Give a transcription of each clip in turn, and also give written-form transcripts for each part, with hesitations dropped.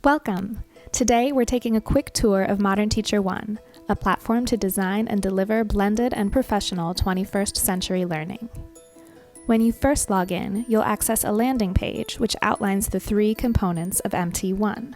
Welcome! Today we're taking a quick tour of Modern Teacher One, a platform to design and deliver blended and professional 21st century learning. When you first log in, you'll access a landing page which outlines the three components of MT1.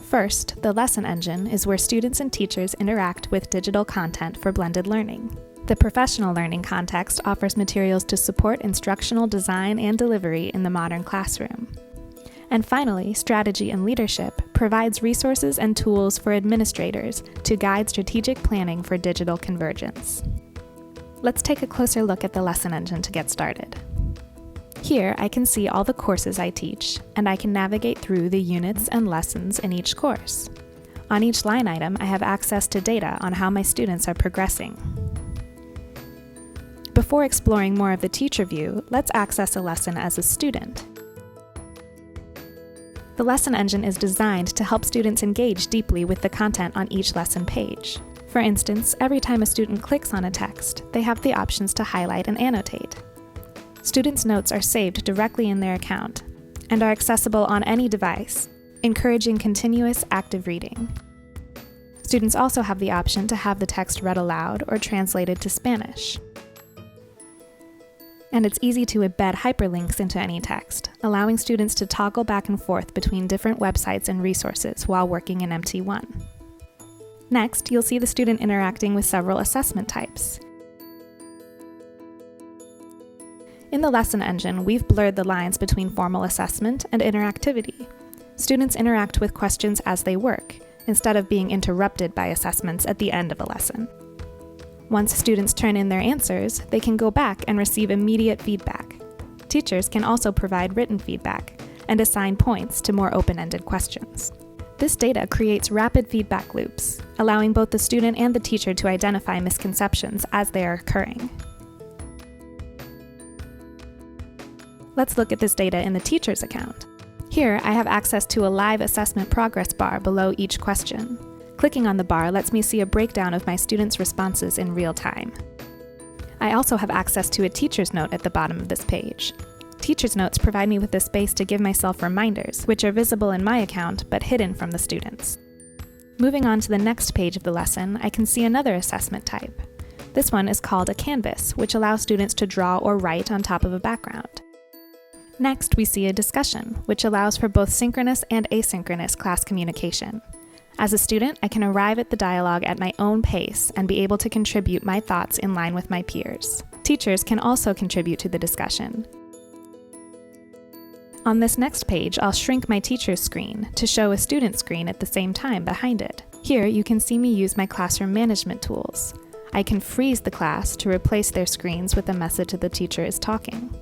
First, the lesson engine is where students and teachers interact with digital content for blended learning. The professional learning context offers materials to support instructional design and delivery in the modern classroom. And finally, Strategy and Leadership provides resources and tools for administrators to guide strategic planning for digital convergence. Let's take a closer look at the lesson engine to get started. Here, I can see all the courses I teach, and I can navigate through the units and lessons in each course. On each line item, I have access to data on how my students are progressing. Before exploring more of the teacher view, let's access a lesson as a student. The lesson engine is designed to help students engage deeply with the content on each lesson page. For instance, every time a student clicks on a text, they have the options to highlight and annotate. Students' notes are saved directly in their account and are accessible on any device, encouraging continuous active reading. Students also have the option to have the text read aloud or translated to Spanish. And it's easy to embed hyperlinks into any text, allowing students to toggle back and forth between different websites and resources while working in MT1. Next, you'll see the student interacting with several assessment types. In the lesson engine, we've blurred the lines between formal assessment and interactivity. Students interact with questions as they work, instead of being interrupted by assessments at the end of a lesson. Once students turn in their answers, they can go back and receive immediate feedback. Teachers can also provide written feedback and assign points to more open-ended questions. This data creates rapid feedback loops, allowing both the student and the teacher to identify misconceptions as they are occurring. Let's look at this data in the teacher's account. Here, I have access to a live assessment progress bar below each question. Clicking on the bar lets me see a breakdown of my students' responses in real time. I also have access to a teacher's note at the bottom of this page. Teacher's notes provide me with the space to give myself reminders, which are visible in my account but hidden from the students. Moving on to the next page of the lesson, I can see another assessment type. This one is called a canvas, which allows students to draw or write on top of a background. Next, we see a discussion, which allows for both synchronous and asynchronous class communication. As a student, I can arrive at the dialogue at my own pace and be able to contribute my thoughts in line with my peers. Teachers can also contribute to the discussion. On this next page, I'll shrink my teacher's screen to show a student's screen at the same time behind it. Here, you can see me use my classroom management tools. I can freeze the class to replace their screens with a message that the teacher is talking.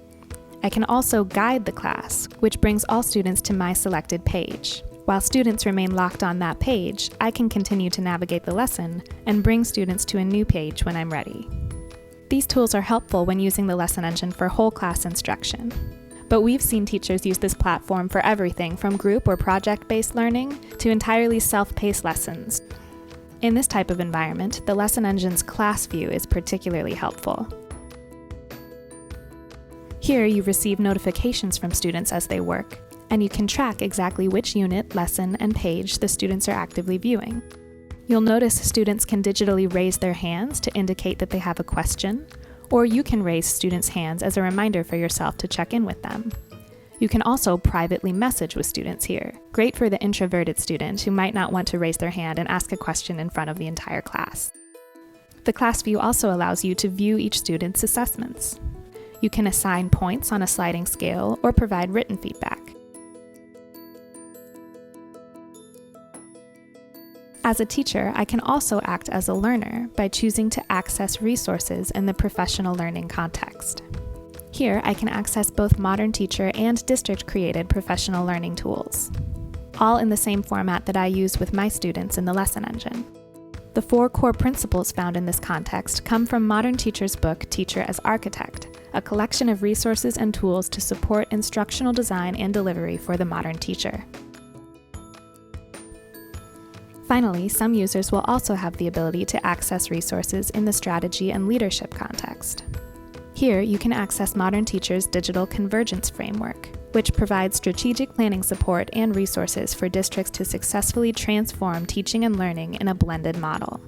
I can also guide the class, which brings all students to my selected page. While students remain locked on that page, I can continue to navigate the lesson and bring students to a new page when I'm ready. These tools are helpful when using the lesson engine for whole class instruction. But we've seen teachers use this platform for everything from group or project-based learning to entirely self-paced lessons. In this type of environment, the lesson engine's class view is particularly helpful. Here, you receive notifications from students as they work, and you can track exactly which unit, lesson, and page the students are actively viewing. You'll notice students can digitally raise their hands to indicate that they have a question, or you can raise students' hands as a reminder for yourself to check in with them. You can also privately message with students here, great for the introverted student who might not want to raise their hand and ask a question in front of the entire class. The class view also allows you to view each student's assessments. You can assign points on a sliding scale or provide written feedback. As a teacher, I can also act as a learner by choosing to access resources in the professional learning context. Here, I can access both Modern Teacher and district-created professional learning tools, all in the same format that I use with my students in the lesson engine. The 4 core principles found in this context come from Modern Teacher's book, Teacher as Architect, a collection of resources and tools to support instructional design and delivery for the modern teacher. Finally, some users will also have the ability to access resources in the strategy and leadership context. Here, you can access Modern Teacher's digital convergence framework, which provides strategic planning support and resources for districts to successfully transform teaching and learning in a blended model.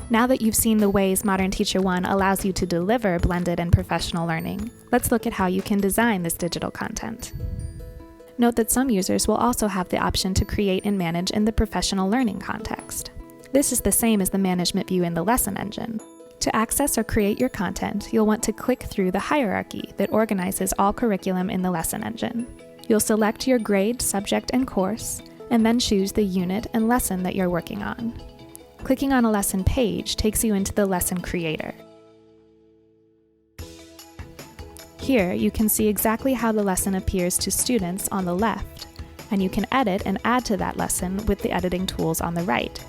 Now that you've seen the ways Modern Teacher One allows you to deliver blended and professional learning, let's look at how you can design this digital content. Note that some users will also have the option to create and manage in the professional learning context. This is the same as the management view in the lesson engine. To access or create your content, you'll want to click through the hierarchy that organizes all curriculum in the lesson engine. You'll select your grade, subject, and course, and then choose the unit and lesson that you're working on. Clicking on a lesson page takes you into the lesson creator. Here, you can see exactly how the lesson appears to students on the left, and you can edit and add to that lesson with the editing tools on the right.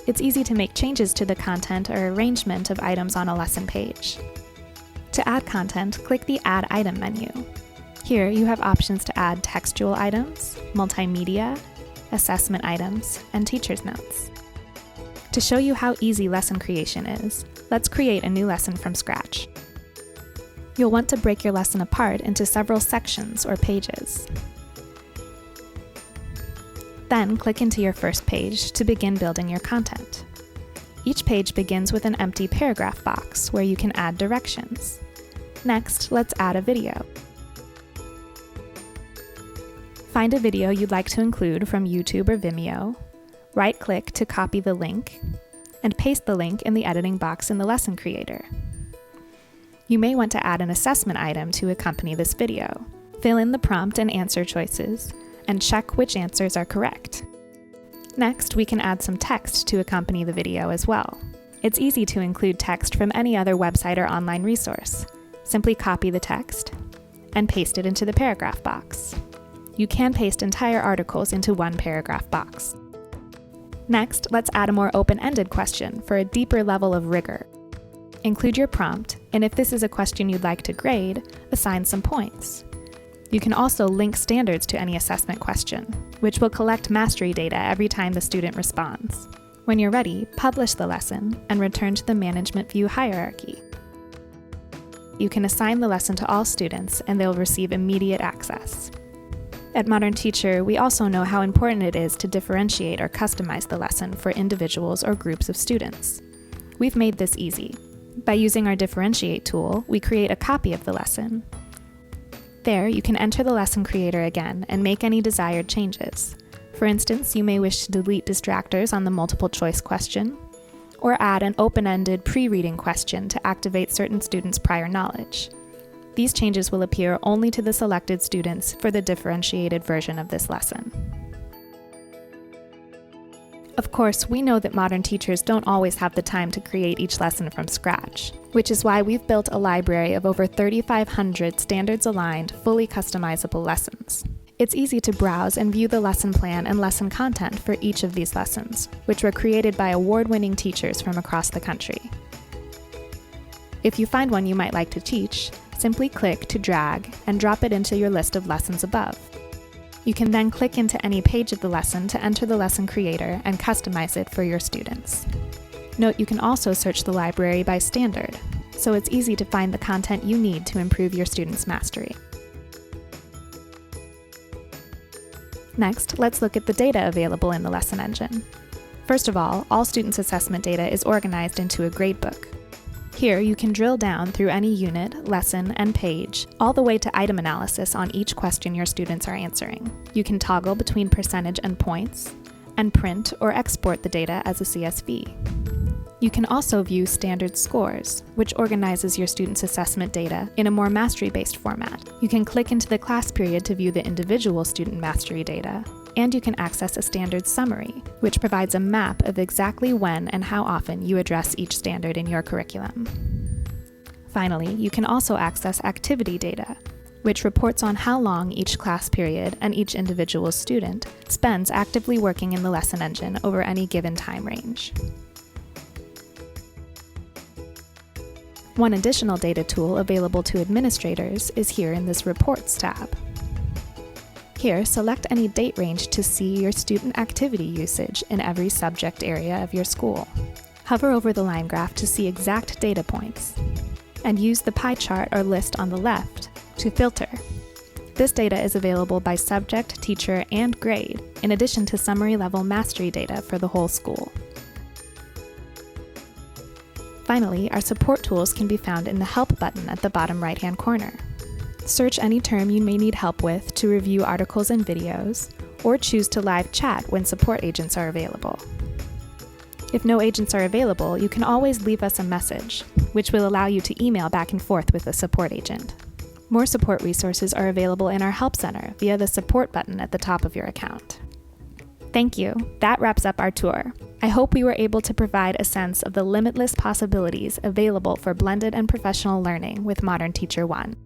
It's easy to make changes to the content or arrangement of items on a lesson page. To add content, click the Add Item menu. Here, you have options to add textual items, multimedia, assessment items, and teacher's notes. To show you how easy lesson creation is, let's create a new lesson from scratch. You'll want to break your lesson apart into several sections or pages. Then click into your first page to begin building your content. Each page begins with an empty paragraph box where you can add directions. Next, let's add a video. Find a video you'd like to include from YouTube or Vimeo, right-click to copy the link, and paste the link in the editing box in the lesson creator. You may want to add an assessment item to accompany this video. Fill in the prompt and answer choices, and check which answers are correct. Next, we can add some text to accompany the video as well. It's easy to include text from any other website or online resource. Simply copy the text and paste it into the paragraph box. You can paste entire articles into one paragraph box. Next, let's add a more open-ended question for a deeper level of rigor. Include your prompt, and if this is a question you'd like to grade, assign some points. You can also link standards to any assessment question, which will collect mastery data every time the student responds. When you're ready, publish the lesson and return to the management view hierarchy. You can assign the lesson to all students and they'll receive immediate access. At Modern Teacher, we also know how important it is to differentiate or customize the lesson for individuals or groups of students. We've made this easy. By using our Differentiate tool, we create a copy of the lesson. There, you can enter the lesson creator again and make any desired changes. For instance, you may wish to delete distractors on the multiple choice question, or add an open-ended pre-reading question to activate certain students' prior knowledge. These changes will appear only to the selected students for the differentiated version of this lesson. Of course, we know that modern teachers don't always have the time to create each lesson from scratch, which is why we've built a library of over 3,500 standards-aligned, fully customizable lessons. It's easy to browse and view the lesson plan and lesson content for each of these lessons, which were created by award-winning teachers from across the country. If you find one you might like to teach, simply click to drag and drop it into your list of lessons above. You can then click into any page of the lesson to enter the lesson creator and customize it for your students. Note you can also search the library by standard, so it's easy to find the content you need to improve your students' mastery. Next, let's look at the data available in the lesson engine. First of all students' assessment data is organized into a gradebook. Here, you can drill down through any unit, lesson, and page, all the way to item analysis on each question your students are answering. You can toggle between percentage and points, and print or export the data as a CSV. You can also view standard scores, which organizes your students' assessment data in a more mastery-based format. You can click into the class period to view the individual student mastery data, and you can access a standard summary, which provides a map of exactly when and how often you address each standard in your curriculum. Finally, you can also access activity data, which reports on how long each class period and each individual student spends actively working in the lesson engine over any given time range. One additional data tool available to administrators is here in this Reports tab. Here, select any date range to see your student activity usage in every subject area of your school. Hover over the line graph to see exact data points. and use the pie chart or list on the left to filter. This data is available by subject, teacher, and grade, in addition to summary level mastery data for the whole school. Finally, our support tools can be found in the Help button at the bottom right-hand corner. Search any term you may need help with to review articles and videos, or choose to live chat when support agents are available. If no agents are available, you can always leave us a message, which will allow you to email back and forth with the support agent. More support resources are available in our Help Center via the Support button at the top of your account. Thank you. That wraps up our tour. I hope we were able to provide a sense of the limitless possibilities available for blended and professional learning with Modern Teacher One.